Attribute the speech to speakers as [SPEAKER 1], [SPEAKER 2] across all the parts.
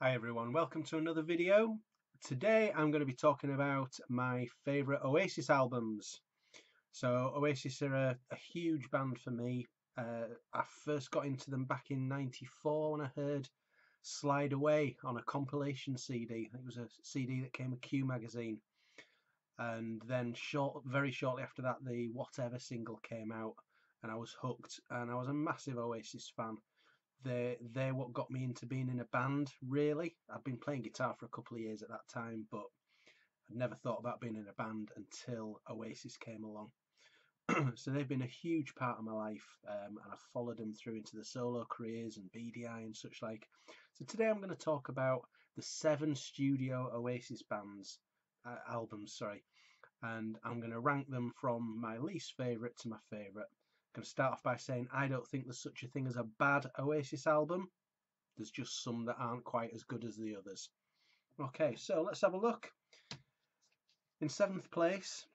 [SPEAKER 1] Hi everyone, welcome to another video. Today I'm going to be talking about my favourite Oasis albums. So Oasis are a huge band for me. I first got into them back in '94 when I heard Slide Away on a compilation CD. I think it was a CD that came with Q magazine. And then very shortly after that the Whatever single came out and I was hooked, and I was a massive Oasis fan. They're what got me into being in a band, really. I'd been playing guitar for a couple of years at that time, but I'd never thought about being in a band until Oasis came along. So they've been a huge part of my life, and I've followed them through into the solo careers and BDI and such like. So today I'm going to talk about the 7 studio Oasis albums, sorry, and I'm going to rank them from my least favourite to my favourite. I'm going to start off by saying I don't think there's such a thing as a bad Oasis album. There's just some that aren't quite as good as the others. Okay, so let's have a look. In 7th place,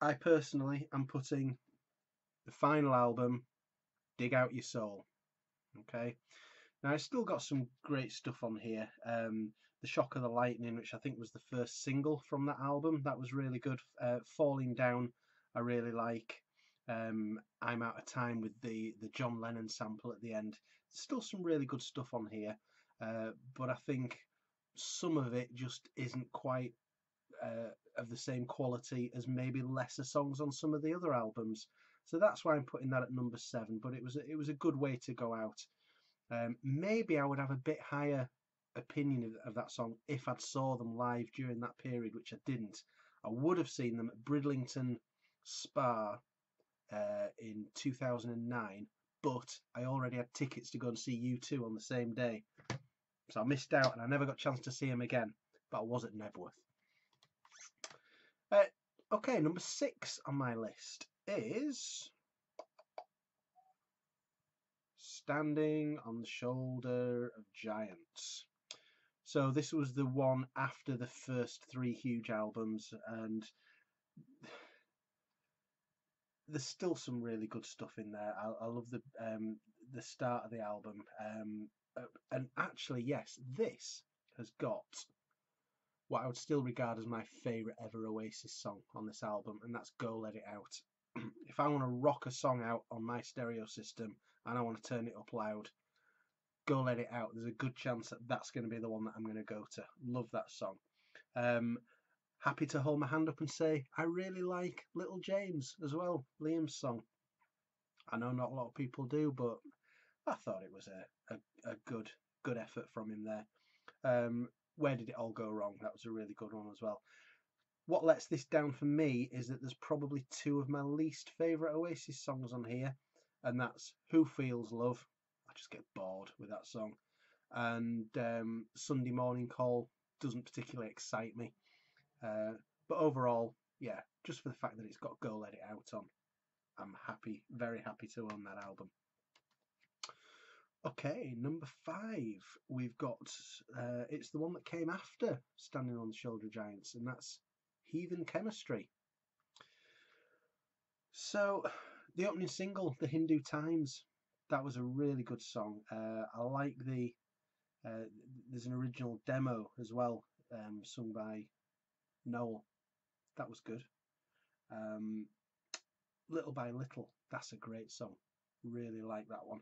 [SPEAKER 1] I personally am putting the final album, Dig Out Your Soul. Okay, now it's still got some great stuff on here. The Shock of the Lightning, which I think was the first single from that album, that was really good. Falling Down, I really like. I'm Out of Time with the John Lennon sample at the end. There's still some really good stuff on here, but I think some of it just isn't quite of the same quality as maybe lesser songs on some of the other albums. So that's why I'm putting that at number 7. But it was a good way to go out. Maybe I would have a bit higher opinion of that song if I'd saw them live during that period, which I didn't. I would have seen them at Bridlington Spa in 2009, but I already had tickets to go and see U2 on the same day. So I missed out and I never got a chance to see him again, but I was at Nebworth. Okay, number 6 on my list is Standing on the Shoulder of Giants. So this was the one after the first 3 huge albums, and there's still some really good stuff in there. I love the start of the album, and actually, yes, this has got what I would still regard as my favourite ever Oasis song on this album, and that's Go Let It Out. If I want to rock a song out on my stereo system and I want to turn it up loud, Go Let It Out, there's a good chance that that's going to be the one that I'm going to go to. Love that song. Happy to hold my hand up and say I really like Little James as well, Liam's song. I know not a lot of people do, but I thought it was a good effort from him there. Where Did It All Go Wrong? That was a really good one as well. What lets this down for me is that there's probably 2 of my least favourite Oasis songs on here, and that's Who Feels Love. I just get bored with that song, and Sunday Morning Call doesn't particularly excite me. But overall, yeah, just for the fact that it's got Go Let It Out on, I'm happy, very happy to own that album. Okay, number 5, we've got, it's the one that came after Standing on the Shoulder of Giants, and that's Heathen Chemistry. So, the opening single, The Hindu Times, that was a really good song. I like there's an original demo as well, sung by Noel. That was good. Little by Little, that's a great song. Really like that one.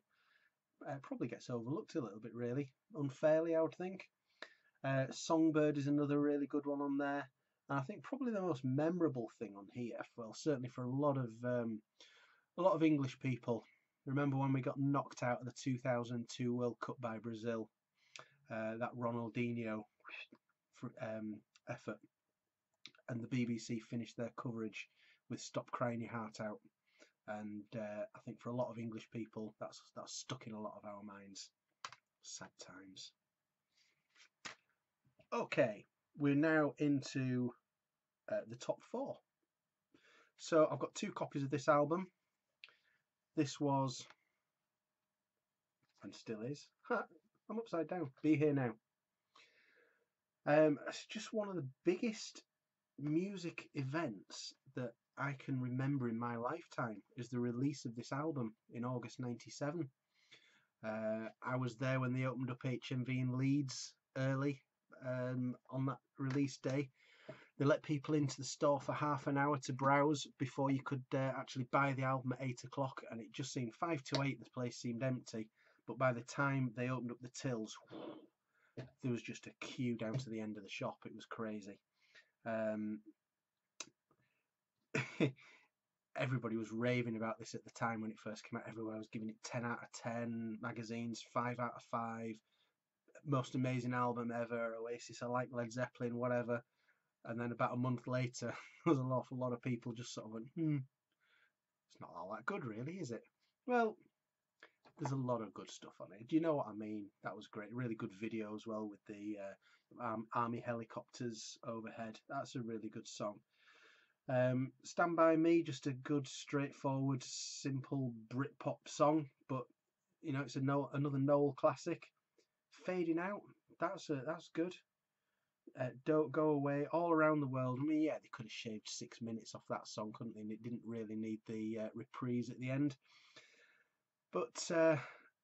[SPEAKER 1] Probably gets overlooked a little bit, really. Unfairly, I would think. Songbird is another really good one on there. And I think probably the most memorable thing on here, well, certainly for a lot of English people, remember when we got knocked out of the 2002 World Cup by Brazil? That Ronaldinho effort, and the BBC finished their coverage with "Stop Crying Your Heart Out." And I think for a lot of English people, that's stuck in a lot of our minds. Sad times. Okay, we're now into the top 4. So I've got 2 copies of this album. This was, and still is, I'm upside down, Be Here Now. It's just one of the biggest music events that I can remember in my lifetime, is the release of this album in August '97. I was there when they opened up HMV in Leeds early on that release day. They let people into the store for half an hour to browse before you could actually buy the album at 8 o'clock, and it just seemed 5 to 8 the place seemed empty, but by the time they opened up the tills, there was just a queue down to the end of the shop. It was crazy. Everybody was raving about this at the time when it first came out. Everywhere was giving it 10 out of 10, magazines 5 out of 5, most amazing album ever, Oasis, I like Led Zeppelin, whatever. And then about a month later, there was an awful lot of people just sort of went, it's not all that good really, is it? Well, there's a lot of good stuff on it. Do you know what I mean? That was great. Really good video as well with the army helicopters overhead. That's a really good song. Stand By Me, just a good, straightforward, simple Britpop song, but you know, it's another Noel classic. Fading Out, that's good. Don't Go Away, All Around the World. I mean, yeah, they could have shaved 6 minutes off that song, couldn't they? And it didn't really need the reprise at the end. But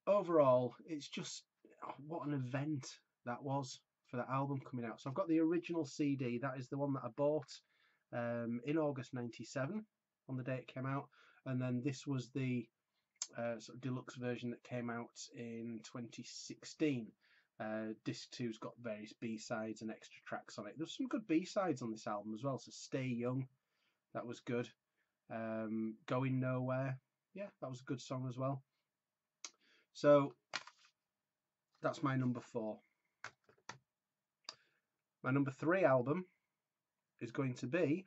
[SPEAKER 1] overall, it's just what an event that was for that album coming out. So I've got the original CD. That is the one that I bought in August '97 on the day it came out, and then this was the sort of deluxe version that came out in 2016. Disc 2's got various B-sides and extra tracks on it. There's some good B-sides on this album as well. So Stay Young, that was good. Going Nowhere, yeah, that was a good song as well. So that's my number 4. My number 3 album is going to be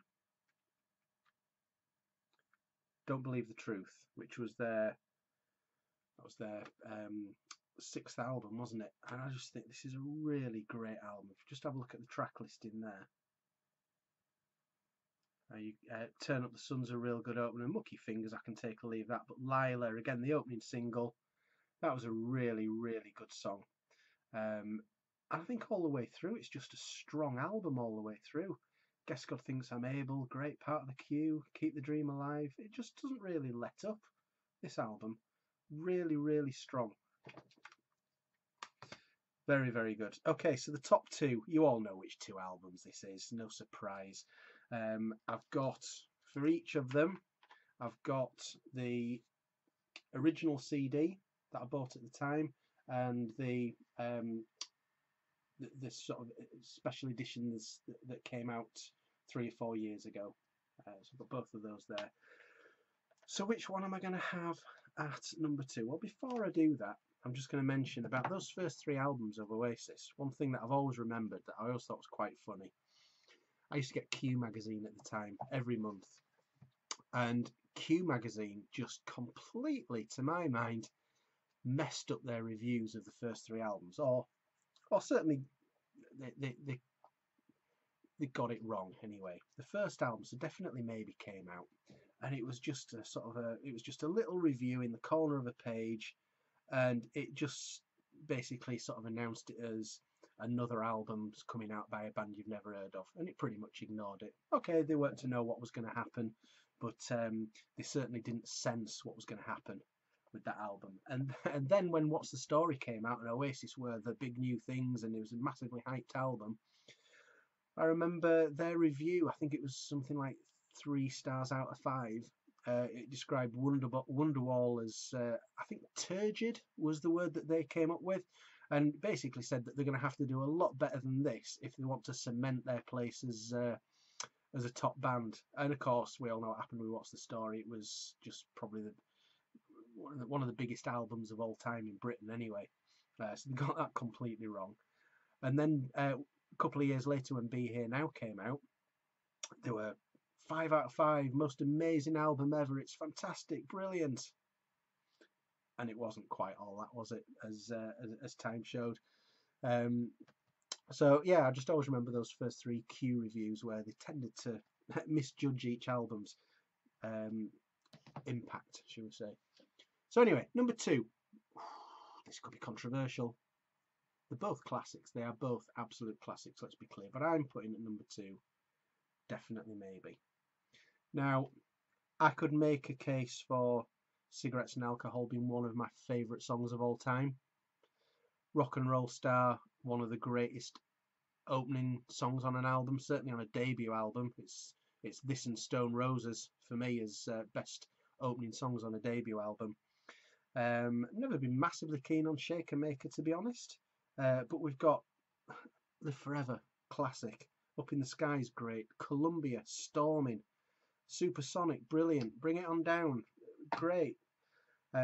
[SPEAKER 1] Don't Believe the Truth, which was their 6th album, wasn't it? And I just think this is a really great album. If you just have a look at the track listing there. Turn Up the Sun's a real good opener. Mucky Fingers, I can take or leave that. But Lila, again, the opening single, that was a really, really good song. I think all the way through, it's just a strong album all the way through. Guess God Thinks I'm Able, great part of the queue. Keep the Dream Alive. It just doesn't really let up, this album. Really, really strong. Very, very good. Okay, so the top 2, you all know which 2 albums this is, no surprise. I've got, for each of them, I've got the original CD that I bought at the time, and the sort of special editions that came out 3 or 4 years ago. So I've got both of those there. So which one am I going to have at number 2? Well, before I do that, I'm just going to mention about those first 3 albums of Oasis. One thing that I've always remembered that I always thought was quite funny. I used to get Q magazine at the time, every month. And Q magazine just completely, to my mind, messed up their reviews of the first 3 albums. Or certainly they got it wrong anyway. The first album, so Definitely Maybe, came out. And it was just a sort of it was just a little review in the corner of a page. And it just basically sort of announced it as another album's coming out by a band you've never heard of, and it pretty much ignored it. Okay, they weren't to know what was going to happen, but they certainly didn't sense what was going to happen with that album. And then when What's the Story came out and Oasis were the big new things and it was a massively hyped album, I remember their review, I think it was something like 3 stars out of 5. It described Wonderwall as, I think turgid was the word that they came up with, and basically said that they're going to have to do a lot better than this if they want to cement their place as a top band. And of course, we all know what happened with What's the Story. It was just probably one of the biggest albums of all time in Britain anyway. So they got that completely wrong. And then a couple of years later when Be Here Now came out, they were 5 out of 5, most amazing album ever, it's fantastic, brilliant. And it wasn't quite all that, was it, as time showed. So yeah, I just always remember those first 3 Q reviews where they tended to misjudge each album's impact, shall we say. So anyway, number 2. This could be controversial. They're both classics. They are both absolute classics, let's be clear. But I'm putting at number 2, Definitely Maybe. Now, I could make a case for Cigarettes and Alcohol being one of my favourite songs of all time. Rock and Roll Star, one of the greatest opening songs on an album, certainly on a debut album. It's this and Stone Roses for me as best opening songs on a debut album. Never been massively keen on Shaker Maker, to be honest, but we've got the Forever classic. Up in the Sky's great. Columbia, Storming. Supersonic, brilliant. Bring It On Down, great.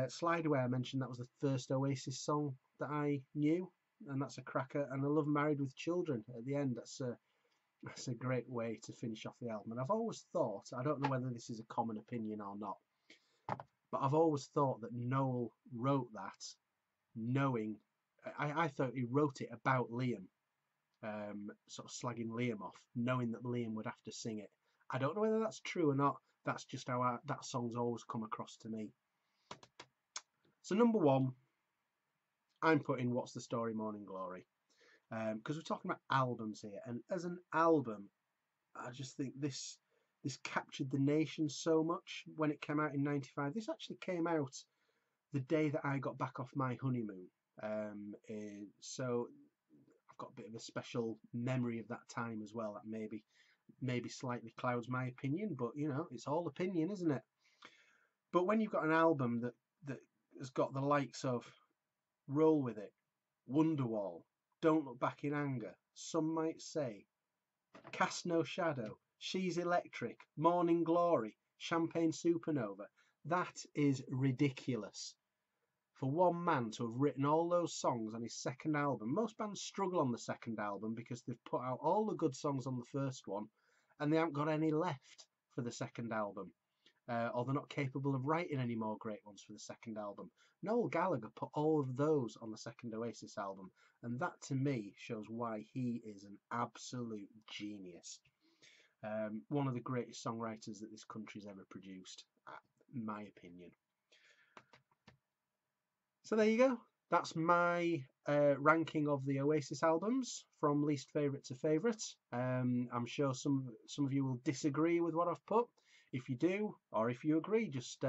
[SPEAKER 1] Slide Away, I mentioned that was the first Oasis song that I knew, and that's a cracker. And I love Married with Children at the end. That's a great way to finish off the album. And I've always thought, I don't know whether this is a common opinion or not, but I've always thought that Noel wrote that knowing, I thought he wrote it about Liam, sort of slagging Liam off, knowing that Liam would have to sing it. I don't know whether that's true or not. That's just how that song's always come across to me. So number one, I'm putting What's the Story, Morning Glory, because we're talking about albums here, and as an album, I just think this captured the nation so much when it came out in '95. This actually came out the day that I got back off my honeymoon, so I've got a bit of a special memory of that time as well. That maybe slightly clouds my opinion, but you know, it's all opinion, isn't it? But when you've got an album that has got the likes of Roll With It, Wonderwall, Don't Look Back in Anger, Some Might Say, Cast No Shadow, She's Electric, Morning Glory, Champagne Supernova, that is ridiculous. For one man to have written all those songs on his second album. Most bands struggle on the second album because they've put out all the good songs on the first one and they haven't got any left for the second album. Or they're not capable of writing any more great ones for the second album. Noel Gallagher put all of those on the second Oasis album, and that to me shows why he is an absolute genius. One of the greatest songwriters that this country's ever produced, in my opinion. So there you go. That's my ranking of the Oasis albums from least favourite to favourite. I'm sure some of you will disagree with what I've put. If you do, or if you agree, just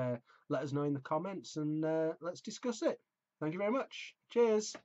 [SPEAKER 1] let us know in the comments and let's discuss it. Thank you very much. Cheers.